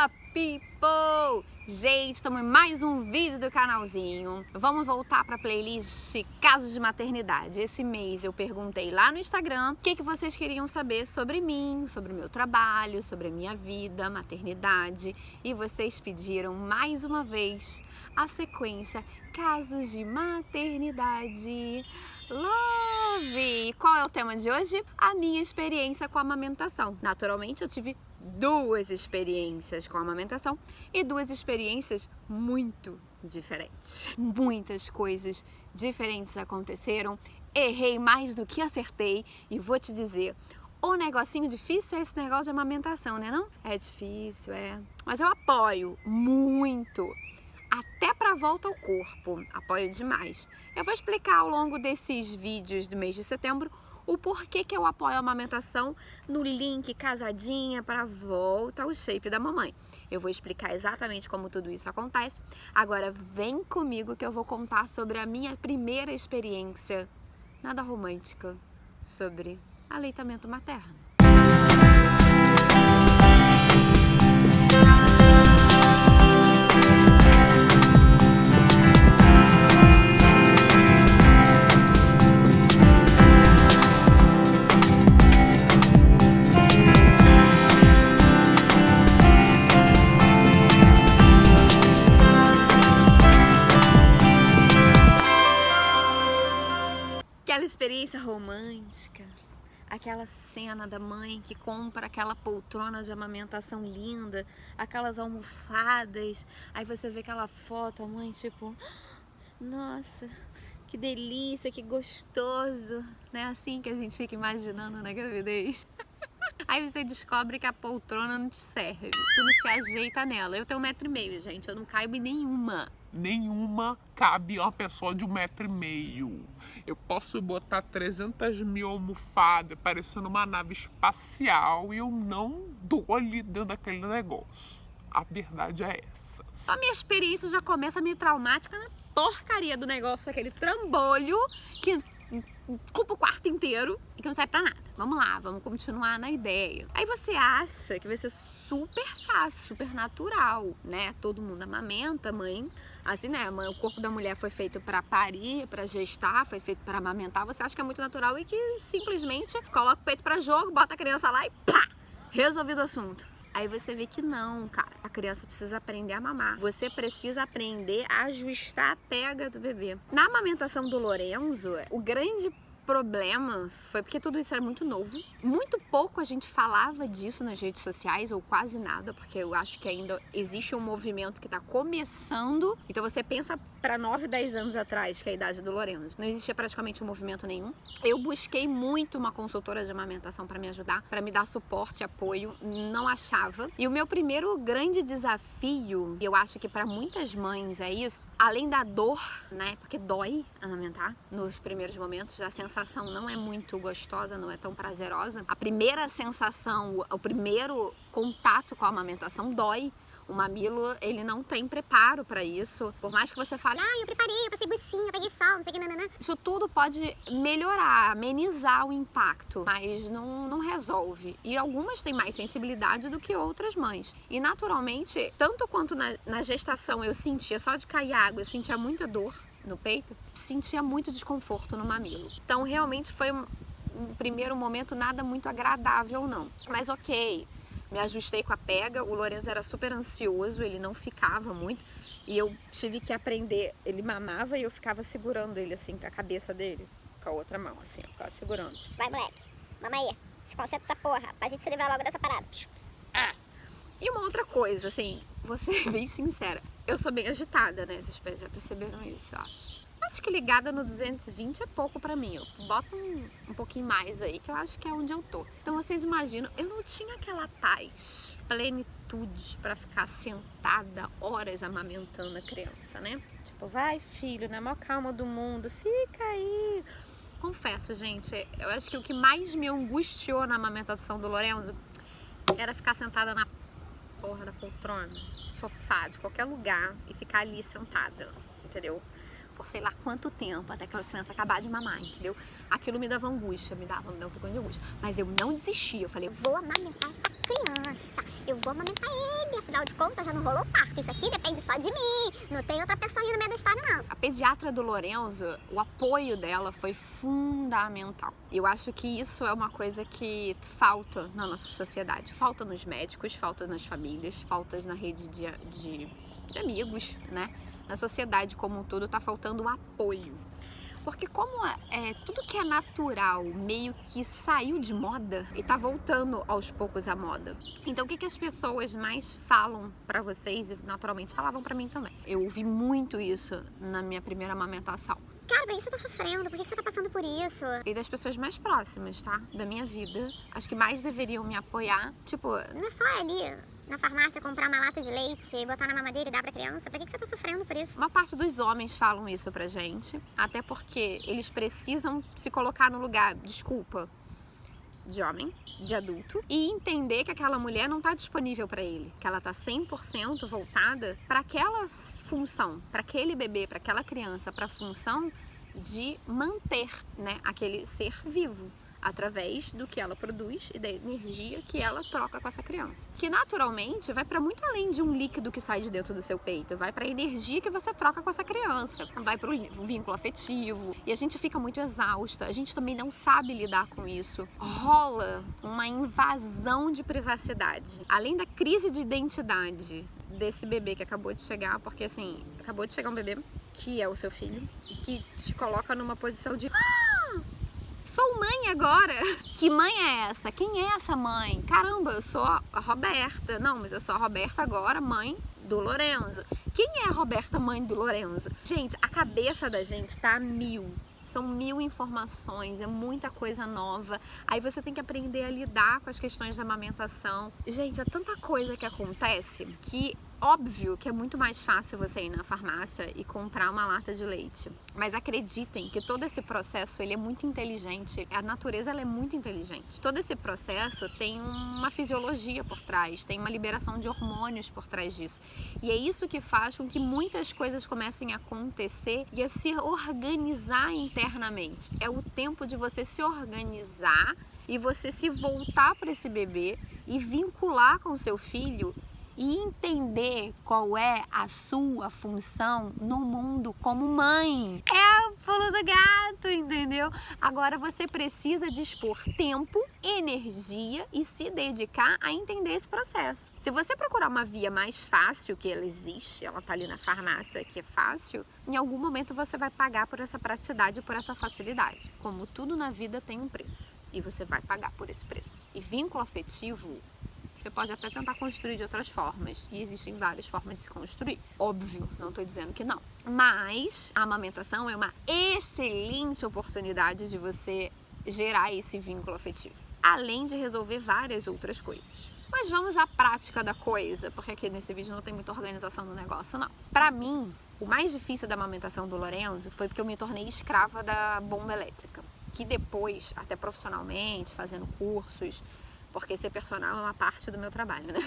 Fala, people! Gente, estamos em mais um vídeo do canalzinho. Vamos voltar para a playlist Casos de Maternidade. Esse mês eu perguntei lá no Instagram o que vocês queriam saber sobre mim, sobre o meu trabalho, sobre a minha vida, maternidade. E vocês pediram mais uma vez a sequência Casos de Maternidade. Love! Qual é o tema de hoje? A minha experiência com a amamentação. Naturalmente, eu tive duas experiências com a amamentação e duas experiências muito diferentes. Muitas coisas diferentes aconteceram, errei mais do que acertei e vou te dizer, o negocinho difícil é esse negócio de amamentação, né não? É difícil, mas eu apoio muito. Até para a volta ao corpo, apoio demais. Eu vou explicar ao longo desses vídeos do mês de setembro o porquê que eu apoio a amamentação no link Casadinha para a volta ao shape da mamãe. Eu vou explicar exatamente como tudo isso acontece. Agora vem comigo que eu vou contar sobre a minha primeira experiência, nada romântica, sobre aleitamento materno. Aquela experiência romântica, aquela cena da mãe que compra aquela poltrona de amamentação linda, aquelas almofadas, aí você vê aquela foto, a mãe tipo, nossa, que delícia, que gostoso, né? Assim que a gente fica imaginando na gravidez. Aí você descobre que a poltrona não te serve, tu não se ajeita nela. Eu tenho 1,5 m, gente, eu não caibo em nenhuma. Nenhuma cabe uma pessoa de 1,5 m. Eu posso botar 300 mil almofadas parecendo uma nave espacial e eu não dou ali dentro daquele negócio. A verdade é essa. A minha experiência já começa meio traumática na porcaria do negócio, aquele trambolho que ocupa o quarto inteiro e que não serve pra nada. Vamos lá, vamos continuar na ideia. Aí você acha que vai ser super fácil, super natural, né? Todo mundo amamenta, mãe. Assim, né? O corpo da mulher foi feito pra parir, pra gestar, foi feito pra amamentar. Você acha que é muito natural e que simplesmente coloca o peito pra jogo, bota a criança lá e pá! Resolvido o assunto. Aí você vê que não, cara. A criança precisa aprender a mamar. Você precisa aprender a ajustar a pega do bebê. Na amamentação do Lorenzo, o grande problema foi porque tudo isso era muito novo. Muito pouco a gente falava disso nas redes sociais, ou quase nada, porque eu acho que ainda existe um movimento que tá começando. Então você pensa para 9, 10 anos atrás, que é a idade do Lorenzo, não existia praticamente um movimento nenhum. Eu busquei muito uma consultora de amamentação para me ajudar, para me dar suporte, apoio, não achava. E o meu primeiro grande desafio, e eu acho que para muitas mães é isso, além da dor, né, porque dói amamentar nos primeiros momentos, a sensação não é muito gostosa, não é tão prazerosa. A primeira sensação, o primeiro contato com a amamentação dói. O mamilo, ele não tem preparo para isso. Por mais que você fale, eu preparei, eu passei buchinha, eu peguei sol, não sei o que, nananã. Isso tudo pode melhorar, amenizar o impacto, mas não resolve. E algumas têm mais sensibilidade do que outras mães. E naturalmente, tanto quanto na gestação eu sentia, só de cair água, eu sentia muita dor no peito, sentia muito desconforto no mamilo. Então realmente foi um primeiro momento nada muito agradável não. Mas ok, me ajustei com a pega, o Lorenzo era super ansioso, ele não ficava muito e eu tive que aprender, ele mamava e eu ficava segurando ele assim com a cabeça dele, com a outra mão assim, eu ficava segurando. Tipo, vai moleque, mama aí, se concentra nessa porra, pra gente se livrar logo dessa parada. E uma outra coisa, assim, vou ser bem sincera, eu sou bem agitada, né? Vocês já perceberam isso, eu acho. Acho que ligada no 220 é pouco pra mim, eu boto um pouquinho mais aí, que eu acho que é onde eu tô. Então vocês imaginam, eu não tinha aquela paz, plenitude pra ficar sentada horas amamentando a criança, né? Tipo, vai filho, na maior calma do mundo, fica aí. Confesso, gente, eu acho que o que mais me angustiou na amamentação do Lorenzo era ficar sentada na porra da poltrona, sofá, de qualquer lugar e ficar ali sentada, entendeu? Por sei lá quanto tempo, até aquela criança acabar de mamar, entendeu? Aquilo me dava angústia, me dava um pouquinho de angústia. Mas eu não desisti, eu falei, vou amamentar essa criança, eu vou amamentar ele. sabe? Afinal de contas, já não rolou parto. Isso aqui depende só de mim. Não tem outra pessoa aí no meio da história, não. A pediatra do Lorenzo, o apoio dela foi fundamental. Eu acho que isso é uma coisa que falta na nossa sociedade. Falta nos médicos, falta nas famílias, falta na rede de amigos, né? Na sociedade como um todo tá faltando o apoio. Porque como tudo que é natural meio que saiu de moda e tá voltando aos poucos à moda. Então o que as pessoas mais falam pra vocês e naturalmente falavam pra mim também? Eu ouvi muito isso na minha primeira amamentação. Cara, por que você tá sofrendo? Por que você tá passando por isso? E das pessoas mais próximas, tá? Da minha vida. As que mais deveriam me apoiar. Tipo, Não é só ali na farmácia comprar uma lata de leite e botar na mamadeira e dar pra criança. Por que você tá sofrendo por isso? uma parte dos homens falam isso pra gente. Até porque eles precisam se colocar no lugar, desculpa, de homem, de adulto, e entender que aquela mulher não tá disponível pra ele, que ela tá 100% voltada pra aquela função, pra aquele bebê, pra aquela criança, pra função de manter, né, aquele ser vivo através do que ela produz e da energia que ela troca com essa criança. Que naturalmente vai para muito além de um líquido que sai de dentro do seu peito, vai para a energia que você troca com essa criança, vai para o vínculo afetivo. E a gente fica muito exausta, a gente também não sabe lidar com isso. Rola uma invasão de privacidade, além da crise de identidade desse bebê que acabou de chegar, porque assim, acabou de chegar um bebê que é o seu filho e que te coloca numa posição de sou mãe agora. Que mãe é essa? Quem é essa mãe? Caramba, eu sou a Roberta. Não, mas eu sou a Roberta agora, mãe do Lorenzo. Quem é a Roberta, mãe do Lorenzo? Gente, a cabeça da gente tá a mil. São 1000 informações, é muita coisa nova. Aí você tem que aprender a lidar com as questões da amamentação. Gente, é tanta coisa que acontece que óbvio que é muito mais fácil você ir na farmácia e comprar uma lata de leite. Mas acreditem que todo esse processo ele é muito inteligente. A natureza ela é muito inteligente. Todo esse processo tem uma fisiologia por trás, tem uma liberação de hormônios por trás disso. E é isso que faz com que muitas coisas comecem a acontecer e a se organizar internamente. É o tempo de você se organizar e você se voltar para esse bebê e vincular com o seu filho e entender qual é a sua função no mundo como mãe. É o pulo do gato, entendeu? Agora você precisa dispor tempo, energia e se dedicar a entender esse processo. Se você procurar uma via mais fácil, que ela existe, ela tá ali na farmácia, que é fácil, em algum momento você vai pagar por essa praticidade, por essa facilidade. Como tudo na vida tem um preço e você vai pagar por esse preço. E vínculo afetivo você pode até tentar construir de outras formas. E existem várias formas de se construir. Óbvio, não estou dizendo que não. Mas a amamentação é uma excelente oportunidade de você gerar esse vínculo afetivo. Além de resolver várias outras coisas. Mas vamos à prática da coisa, porque aqui nesse vídeo não tem muita organização do negócio, não. Pra mim, o mais difícil da amamentação do Lorenzo foi porque eu me tornei escrava da bomba elétrica. Que depois, até profissionalmente, fazendo cursos, porque ser personal é uma parte do meu trabalho, né?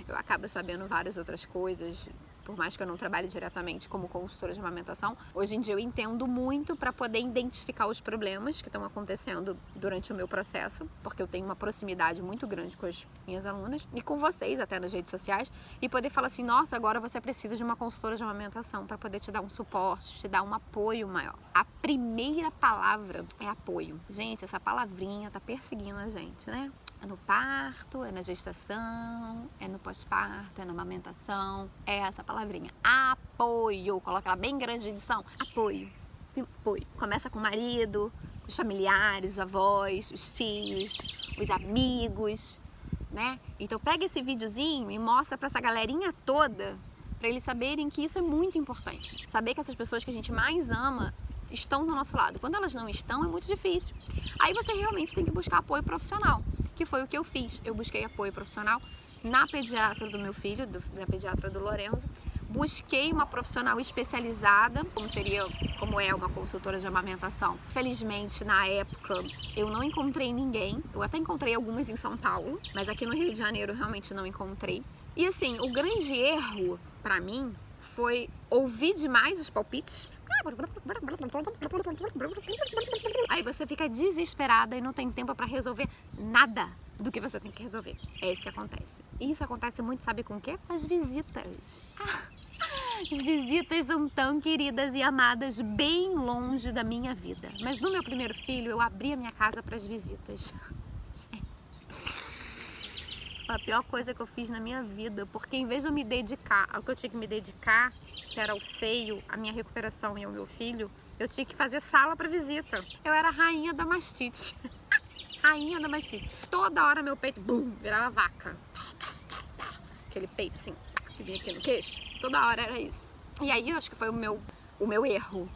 Eu acabo sabendo várias outras coisas, por mais que eu não trabalhe diretamente como consultora de amamentação. Hoje em dia eu entendo muito para poder identificar os problemas que estão acontecendo durante o meu processo, porque eu tenho uma proximidade muito grande com as minhas alunas e com vocês até nas redes sociais, e poder falar assim, nossa, agora você precisa de uma consultora de amamentação para poder te dar um suporte, te dar um apoio maior. A primeira palavra é apoio. Gente, essa palavrinha tá perseguindo a gente, né? É no parto, é na gestação, é no pós-parto, é na amamentação. É essa palavrinha. Apoio. Coloca ela bem grande de edição. Apoio. Apoio. Começa com o marido, os familiares, os avós, os tios, os amigos, né? Então pega esse videozinho e mostra pra essa galerinha toda, pra eles saberem que isso é muito importante. Saber que essas pessoas que a gente mais ama estão do nosso lado. Quando elas não estão, é muito difícil. Aí você realmente tem que buscar apoio profissional, que foi o que eu fiz. Eu busquei apoio profissional na pediatra do meu filho, na pediatra do Lorenzo. Busquei uma profissional especializada, como é uma consultora de amamentação. Felizmente, na época, eu não encontrei ninguém. Eu até encontrei algumas em São Paulo, mas aqui no Rio de Janeiro eu realmente não encontrei. E assim, o grande erro pra mim foi ouvir demais os palpites. Aí você fica desesperada e não tem tempo pra resolver nada. do que você tem que resolver. É isso que acontece. E isso acontece muito, sabe com o quê? Com as visitas. As visitas são tão queridas e amadas bem longe da minha vida. Mas no meu primeiro filho, eu abri a minha casa para as visitas. Gente, foi a pior coisa que eu fiz na minha vida, porque em vez de eu me dedicar ao que eu tinha que me dedicar, que era o seio, a minha recuperação e o meu filho, eu tinha que fazer sala para visita. Eu era a rainha da mastite. Rainha da mastite. Toda hora meu peito, bum, virava vaca. Aquele peito assim, que vinha aqui no queixo. Toda hora era isso. E aí eu acho que foi o meu erro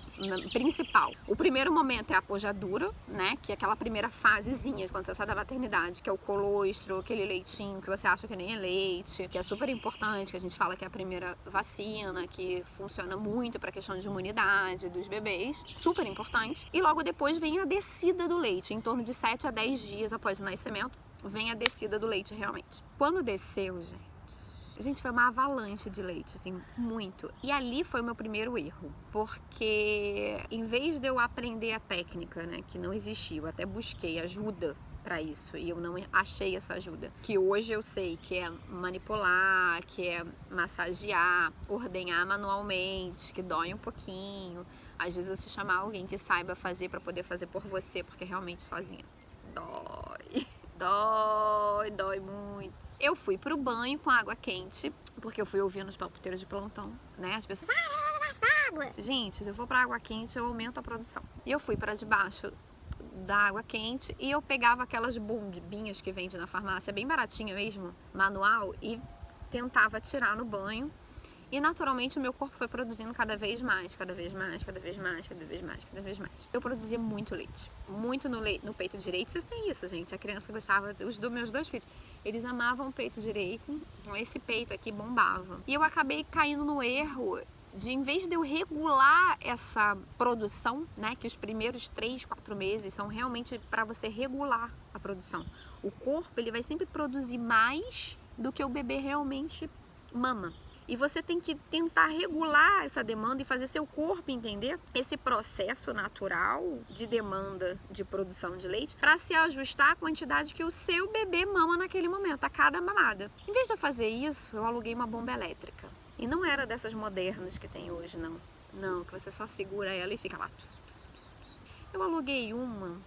principal. O primeiro momento é a pojadura, né? Que é aquela primeira fasezinha quando você sai da maternidade, que é o colostro, aquele leitinho que você acha que nem é leite, que é super importante, que a gente fala que é a primeira vacina, que funciona muito para a questão de imunidade dos bebês, super importante. E logo depois vem a descida do leite, em torno de 7 a 10 dias após o nascimento, vem a descida do leite realmente. Quando desceu, gente, foi uma avalanche de leite, assim, muito. E ali foi o meu primeiro erro, porque em vez de eu aprender a técnica, né, que não existia, eu até busquei ajuda para isso e eu não achei essa ajuda. Que hoje eu sei que é manipular, que é massagear, ordenhar manualmente, que dói um pouquinho. Às vezes você chamar alguém que saiba fazer para poder fazer por você, porque realmente sozinha dói, dói muito. Eu fui pro banho com água quente, porque eu fui ouvindo os palpiteiros de plantão, né? As pessoas, água. gente, se eu for pra água quente, eu aumento a produção. E eu fui para debaixo da água quente e eu pegava aquelas bombinhas que vende na farmácia, bem baratinha mesmo, manual, e tentava tirar no banho. E naturalmente o meu corpo foi produzindo cada vez mais, cada vez mais, cada vez mais, cada vez mais, cada vez mais. Eu produzia muito leite, muito no peito direito. Vocês têm isso, gente. A criança gostava, os meus 2 filhos, eles amavam o peito direito, então esse peito aqui bombava. E eu acabei caindo no erro de, em vez de eu regular essa produção, né, que os primeiros 3, 4 meses são realmente para você regular a produção. O corpo, ele vai sempre produzir mais do que o bebê realmente mama. E você tem que tentar regular essa demanda e fazer seu corpo entender esse processo natural de demanda de produção de leite para se ajustar à quantidade que o seu bebê mama naquele momento, a cada mamada. Em vez de eu fazer isso, eu aluguei uma bomba elétrica. E não era dessas modernas que tem hoje, não. Não, que você só segura ela e fica lá. Eu aluguei uma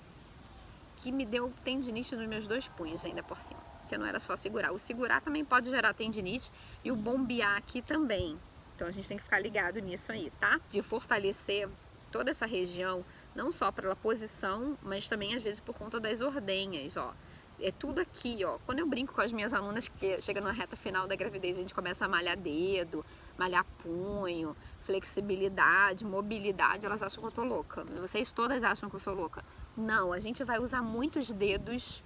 que me deu tendinite nos meus 2 punhos ainda por cima. Que não era só segurar. O segurar também pode gerar tendinite e o bombear aqui também. Então a gente tem que ficar ligado nisso aí, tá? De fortalecer toda essa região, não só pela posição, mas também às vezes por conta das ordenhas, ó. É tudo aqui, ó. Quando eu brinco com as minhas alunas que chega na reta final da gravidez, a gente começa a malhar dedo, malhar punho, flexibilidade, mobilidade, elas acham que eu tô louca. Vocês todas acham que eu sou louca. Não, a gente vai usar muitos dedos,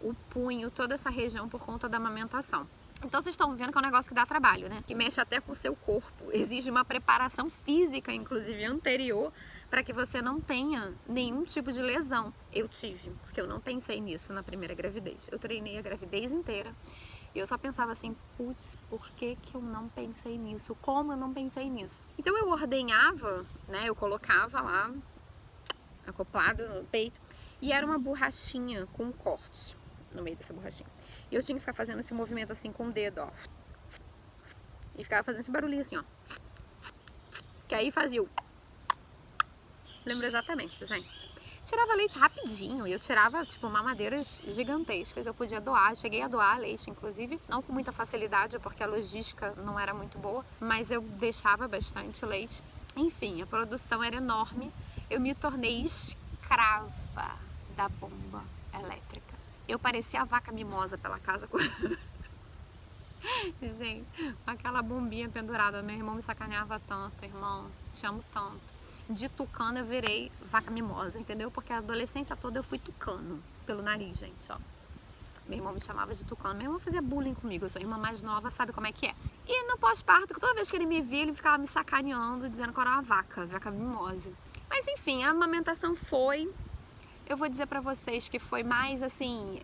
o punho, toda essa região por conta da amamentação. Então vocês estão vendo que é um negócio que dá trabalho, né? Que mexe até com o seu corpo. Exige uma preparação física, inclusive anterior, para que você não tenha nenhum tipo de lesão. Eu tive, porque eu não pensei nisso na primeira gravidez. Eu treinei a gravidez inteira e eu só pensava assim, putz, por que eu não pensei nisso? Como eu não pensei nisso? Então eu ordenhava, né? Eu colocava lá, acoplado no peito, e era uma borrachinha com corte no meio dessa borrachinha. E eu tinha que ficar fazendo esse movimento assim com o dedo, ó. E ficava fazendo esse barulhinho assim, ó. Que aí fazia o... Lembro exatamente, gente. Tirava leite rapidinho. E eu tirava, tipo, mamadeiras gigantescas. Eu podia doar. Eu cheguei a doar leite, inclusive. Não com muita facilidade, porque a logística não era muito boa. Mas eu deixava bastante leite. Enfim, a produção era enorme. Eu me tornei escrava da bomba elétrica. Eu parecia a vaca mimosa pela casa com... Gente, com aquela bombinha pendurada. Meu irmão me sacaneava tanto, irmão. Te amo tanto. De tucano eu virei vaca mimosa, entendeu? Porque a adolescência toda eu fui tucano pelo nariz, gente, ó. Meu irmão me chamava de tucano. Meu irmão fazia bullying comigo. Eu sou a irmã mais nova, sabe como é que é. E no pós-parto, toda vez que ele me via, ele ficava me sacaneando, dizendo que eu era uma vaca mimosa. Mas enfim, a amamentação foi... Eu vou dizer pra vocês que foi mais assim,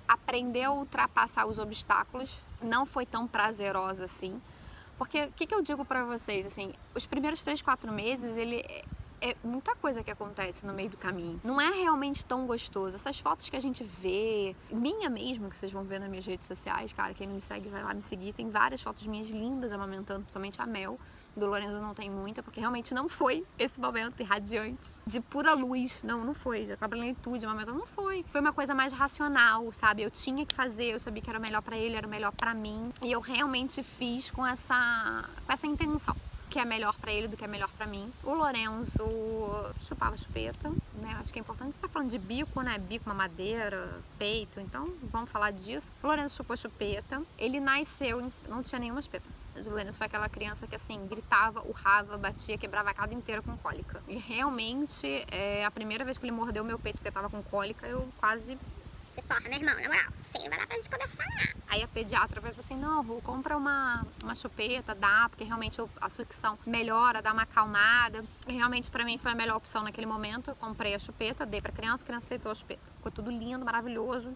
aprender a ultrapassar os obstáculos. Não foi tão prazerosa assim. Porque o que eu digo pra vocês, assim, os primeiros 3, 4 meses, ele é muita coisa que acontece no meio do caminho. Não é realmente tão gostoso. Essas fotos que a gente vê, minha mesmo, que vocês vão ver nas minhas redes sociais, cara, quem não me segue vai lá me seguir. Tem várias fotos minhas lindas amamentando, principalmente a Mel. Do Lorenzo não tem muita, porque realmente não foi esse momento irradiante, de pura luz. Não foi. Já plenitude, amamentando, não foi. Foi uma coisa mais racional, sabe? Eu tinha que fazer, eu sabia que era o melhor pra ele, era o melhor pra mim. E eu realmente fiz com essa intenção. Que é melhor pra ele do que é melhor pra mim. O Lorenzo chupava chupeta, né? Acho que é importante. Tá falando de bico, né? Bico, mamadeira, peito. Então, vamos falar disso. O Lorenzo chupou chupeta. Ele nasceu, não tinha nenhuma chupeta. O Lorenzo foi aquela criança que, assim, gritava, urrava, batia, quebrava a casa inteira com cólica. E realmente, a primeira vez que ele mordeu meu peito porque eu tava com cólica, eu quase... Porra, meu irmão, na moral, sim, não vai dar pra gente conversar. Aí a pediatra falou assim, não, Ru, compra uma chupeta, dá, porque realmente a sucção melhora, dá uma acalmada. E realmente pra mim foi a melhor opção naquele momento. Eu comprei a chupeta, dei pra criança, a criança aceitou a chupeta. Ficou tudo lindo, maravilhoso.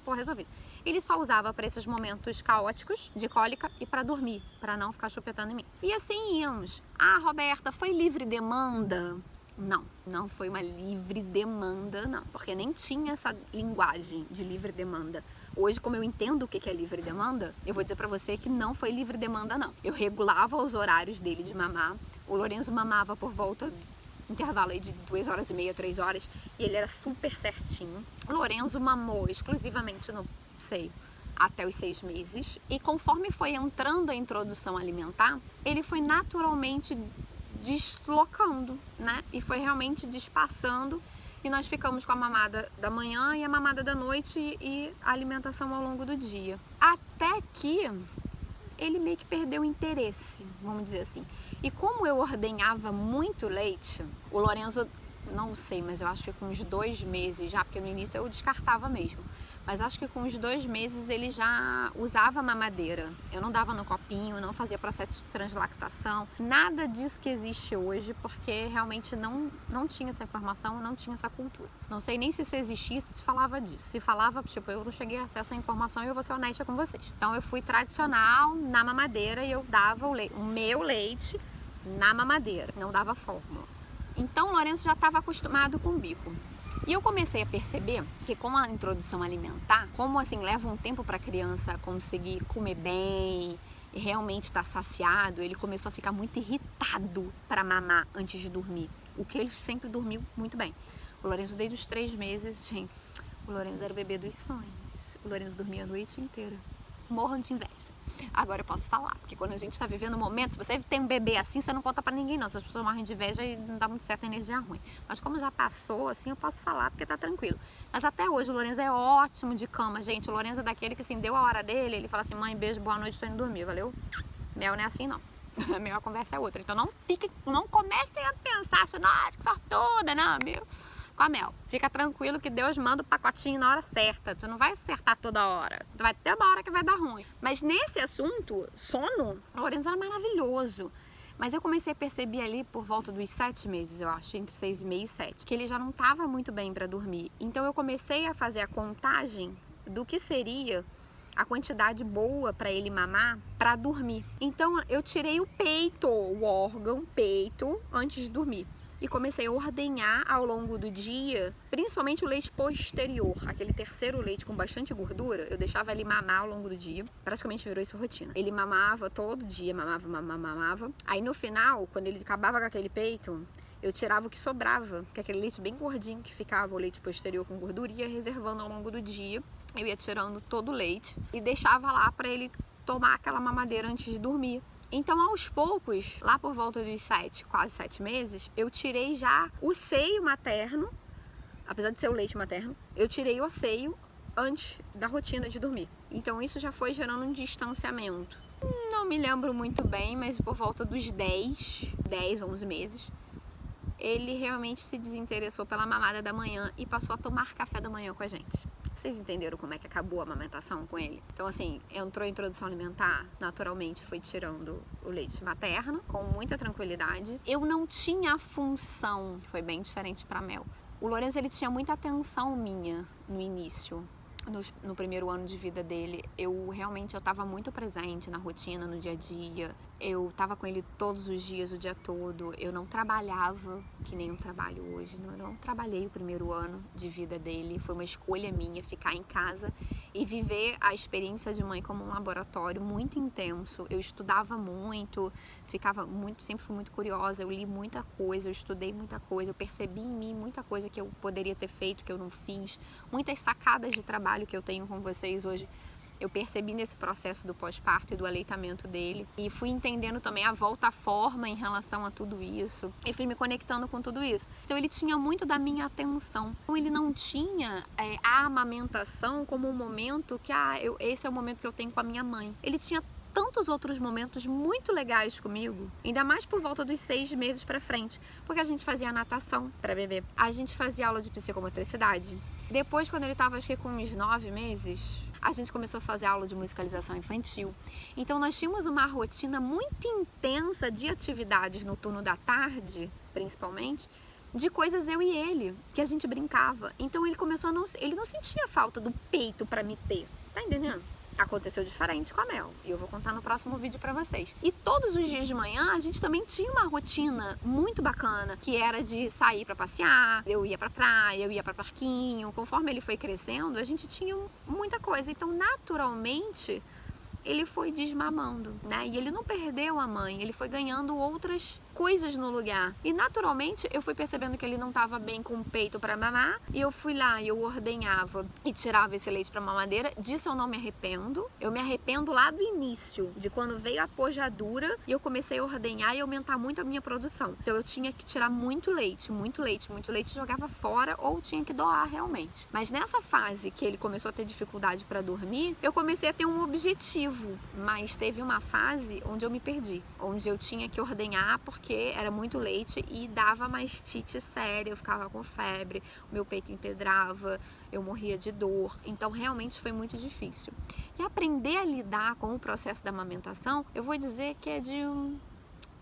Pô, resolvido. Ele só usava para esses momentos caóticos de cólica e para dormir, para não ficar chupetando em mim. E assim íamos. Ah, Roberta, foi livre demanda? Não foi uma livre demanda, não. Porque nem tinha essa linguagem de livre demanda. Hoje, como eu entendo o que é livre demanda, eu vou dizer pra você que não foi livre demanda, não. Eu regulava os horários dele de mamar. O Lorenzo mamava por volta... intervalo aí de 2 horas e meia, 3 horas, e ele era super certinho. O Lorenzo mamou exclusivamente no seio até os 6 meses, e conforme foi entrando a introdução alimentar, ele foi naturalmente deslocando, né? E foi realmente despassando, e nós ficamos com a mamada da manhã e a mamada da noite e a alimentação ao longo do dia. Até que ele meio que perdeu o interesse, vamos dizer assim. E como eu ordenhava muito leite, o Lorenzo, não sei, mas eu acho que com uns 2 meses já, porque no início eu descartava mesmo, mas acho que com uns 2 meses ele já usava mamadeira. Eu não dava no copinho, não fazia processo de translactação, nada disso que existe hoje, porque realmente não tinha essa informação, não tinha essa cultura. Não sei nem se isso existisse, se falava disso. Se falava, tipo, eu não cheguei a acesso à informação e eu vou ser honesta com vocês. Então eu fui tradicional na mamadeira e eu dava o meu leite na mamadeira, não dava fórmula. Então o Lorenzo já estava acostumado com o bico. E eu comecei a perceber que com a introdução alimentar, como assim leva um tempo para a criança conseguir comer bem e realmente estar saciado, ele começou a ficar muito irritado para mamar antes de dormir, o que ele sempre dormiu muito bem. O Lorenzo desde os 3 meses, gente, o Lorenzo era o bebê dos sonhos. O Lorenzo dormia a noite inteira. Morram de inveja. Agora eu posso falar, porque quando a gente tá vivendo um momento, se você tem um bebê assim, você não conta pra ninguém não, se as pessoas morrem de inveja e não dá muito certo a energia ruim. Mas como já passou, assim, eu posso falar, porque tá tranquilo. Mas até hoje o Lorenzo é ótimo de cama, gente. O Lorenzo é daquele que, assim, deu a hora dele, ele fala assim, mãe, beijo, boa noite, tô indo dormir, valeu? Mel não é assim, não. A minha conversa é outra. Então não comecem a pensar, nossa, que sortuda, não, meu... Com a Mel, fica tranquilo que Deus manda o pacotinho na hora certa. Tu não vai acertar toda hora. Vai ter uma hora que vai dar ruim. Mas nesse assunto, sono, o Lorenzo era maravilhoso. Mas eu comecei a perceber ali por volta dos 7 meses, eu acho, entre 6,5 e 7, que ele já não estava muito bem para dormir. Então eu comecei a fazer a contagem do que seria a quantidade boa para ele mamar para dormir. Então eu tirei o peito, o órgão peito, antes de dormir. E comecei a ordenhar ao longo do dia, principalmente o leite posterior, aquele terceiro leite com bastante gordura, eu deixava ele mamar ao longo do dia, praticamente virou isso rotina. Ele mamava todo dia, mamava. Aí no final, quando ele acabava com aquele peito, eu tirava o que sobrava, que é aquele leite bem gordinho que ficava, o leite posterior com gordura, ia reservando ao longo do dia. Eu ia tirando todo o leite e deixava lá para ele tomar aquela mamadeira antes de dormir. Então, aos poucos, lá por volta dos 7, quase 7 meses, eu tirei já o seio materno, apesar de ser o leite materno, eu tirei o seio antes da rotina de dormir. Então, isso já foi gerando um distanciamento. Não me lembro muito bem, mas por volta dos 10, 11 meses, ele realmente se desinteressou pela mamada da manhã e passou a tomar café da manhã com a gente. Vocês entenderam como é que acabou a amamentação com ele? Então, assim, entrou a introdução alimentar, naturalmente foi tirando o leite materno, com muita tranquilidade. Eu não tinha função, foi bem diferente para Mel. O Lorenzo, ele tinha muita atenção minha no início. no primeiro ano de vida dele, eu estava muito presente na rotina, no dia a dia. Eu estava com ele todos os dias, o dia todo. Eu não trabalhava que nem eu trabalho hoje. Eu não trabalhei o primeiro ano de vida dele. Foi uma escolha minha ficar em casa e viver a experiência de mãe como um laboratório muito intenso. Eu estudava muito, sempre fui muito curiosa. Eu li muita coisa, eu estudei muita coisa. Eu percebi em mim muita coisa que eu poderia ter feito, que eu não fiz. Muitas sacadas de trabalho que eu tenho com vocês hoje, eu percebi nesse processo do pós-parto e do aleitamento dele. E fui entendendo também a volta à forma em relação a tudo isso. E fui me conectando com tudo isso. Então ele tinha muito da minha atenção. Então ele não tinha a amamentação como um momento que, esse é o momento que eu tenho com a minha mãe. Ele tinha tantos outros momentos muito legais comigo, ainda mais por volta dos 6 meses pra frente, porque a gente fazia natação pra bebê, a gente fazia aula de psicomotricidade. Depois, quando ele tava acho que com uns 9 meses, a gente começou a fazer aula de musicalização infantil. Então nós tínhamos uma rotina muito intensa de atividades no turno da tarde, principalmente, de coisas eu e ele, que a gente brincava. Então ele começou ele não sentia falta do peito pra me ter, tá entendendo? Aconteceu diferente com a Mel, e eu vou contar no próximo vídeo pra vocês. E todos os dias de manhã a gente também tinha uma rotina muito bacana, que era de sair pra passear, eu ia pra praia, eu ia pra parquinho. Conforme ele foi crescendo, a gente tinha muita coisa. Então, naturalmente, ele foi desmamando, né? E ele não perdeu a mãe, ele foi ganhando outras coisas no lugar. E naturalmente eu fui percebendo que ele não estava bem com o peito para mamar, e eu fui lá e eu ordenhava e tirava esse leite para mamadeira. Disso eu não me arrependo. Eu me arrependo lá do início, de quando veio a pojadura e eu comecei a ordenhar e aumentar muito a minha produção. Então eu tinha que tirar muito leite, jogava fora ou tinha que doar realmente. Mas nessa fase que ele começou a ter dificuldade para dormir, eu comecei a ter um objetivo, mas teve uma fase onde eu me perdi, onde eu tinha que ordenhar porque era muito leite e dava mastite séria, eu ficava com febre, o meu peito empedrava, eu morria de dor. Então realmente foi muito difícil. E aprender a lidar com o processo da amamentação, eu vou dizer que é de um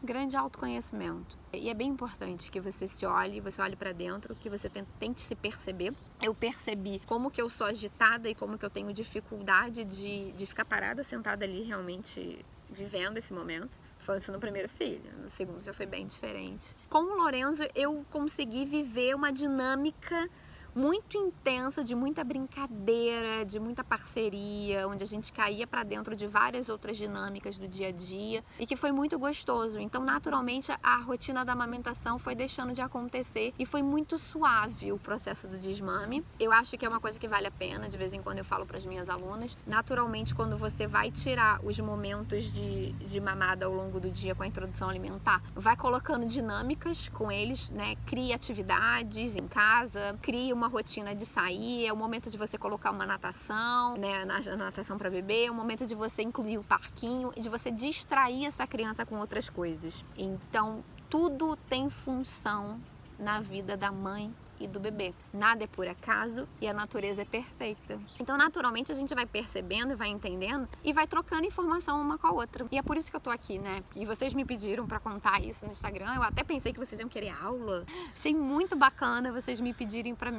grande autoconhecimento. E é bem importante que você olhe para dentro, que você tente se perceber. Eu percebi como que eu sou agitada e como que eu tenho dificuldade de ficar parada, sentada ali realmente vivendo esse momento. Foi isso no primeiro filho, no segundo já foi bem diferente. Com o Lorenzo eu consegui viver uma dinâmica muito intensa, de muita brincadeira, de muita parceria, onde a gente caía para dentro de várias outras dinâmicas do dia a dia e que foi muito gostoso. Então, naturalmente, a rotina da amamentação foi deixando de acontecer e foi muito suave o processo do desmame. Eu acho que é uma coisa que vale a pena, de vez em quando eu falo para as minhas alunas. Naturalmente, quando você vai tirar os momentos de mamada ao longo do dia com a introdução alimentar, vai colocando dinâmicas com eles, né? Cria atividades em casa, cria uma rotina de sair, é o momento de você colocar uma natação, né, na natação para bebê, é o momento de você incluir o parquinho e de você distrair essa criança com outras coisas. Então, tudo tem função na vida da mãe e do bebê. Nada é por acaso e a natureza é perfeita. Então, naturalmente, a gente vai percebendo e vai entendendo e vai trocando informação uma com a outra. E é por isso que eu tô aqui, né? E vocês me pediram pra contar isso no Instagram. Eu até pensei que vocês iam querer aula. Achei muito bacana vocês me pedirem pra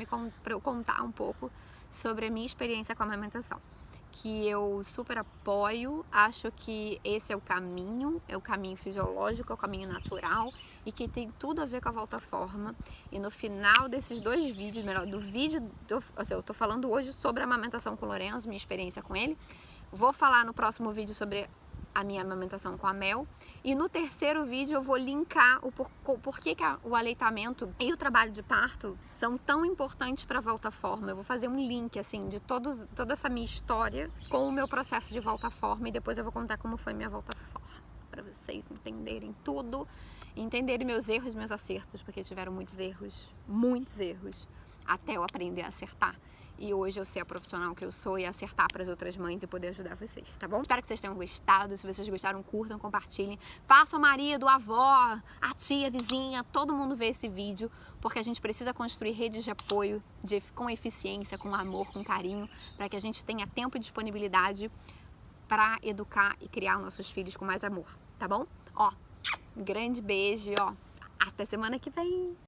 eu contar um pouco sobre a minha experiência com a amamentação, que eu super apoio. Acho que esse é o caminho fisiológico, é o caminho natural e que tem tudo a ver com a volta à forma. E no final desses 2 vídeos, eu tô falando hoje sobre a amamentação com o Lorenzo, minha experiência com ele. Vou falar no próximo vídeo sobre a minha amamentação com a Mel. E no terceiro vídeo eu vou linkar o porquê que o aleitamento e o trabalho de parto são tão importantes para a volta à forma. Eu vou fazer um link assim de toda essa minha história com o meu processo de volta à forma e depois eu vou contar como foi minha volta à forma, para vocês entenderem tudo, entenderem meus erros e meus acertos, porque tiveram muitos erros até eu aprender a acertar. E hoje eu ser a profissional que eu sou e acertar para as outras mães e poder ajudar vocês, tá bom? Espero que vocês tenham gostado. Se vocês gostaram, curtam, compartilhem. Façam a marido, a avó, a tia, a vizinha, todo mundo ver esse vídeo, porque a gente precisa construir redes de apoio com eficiência, com amor, com carinho, para que a gente tenha tempo e disponibilidade para educar e criar nossos filhos com mais amor, tá bom? Ó, grande beijo, ó. Até semana que vem!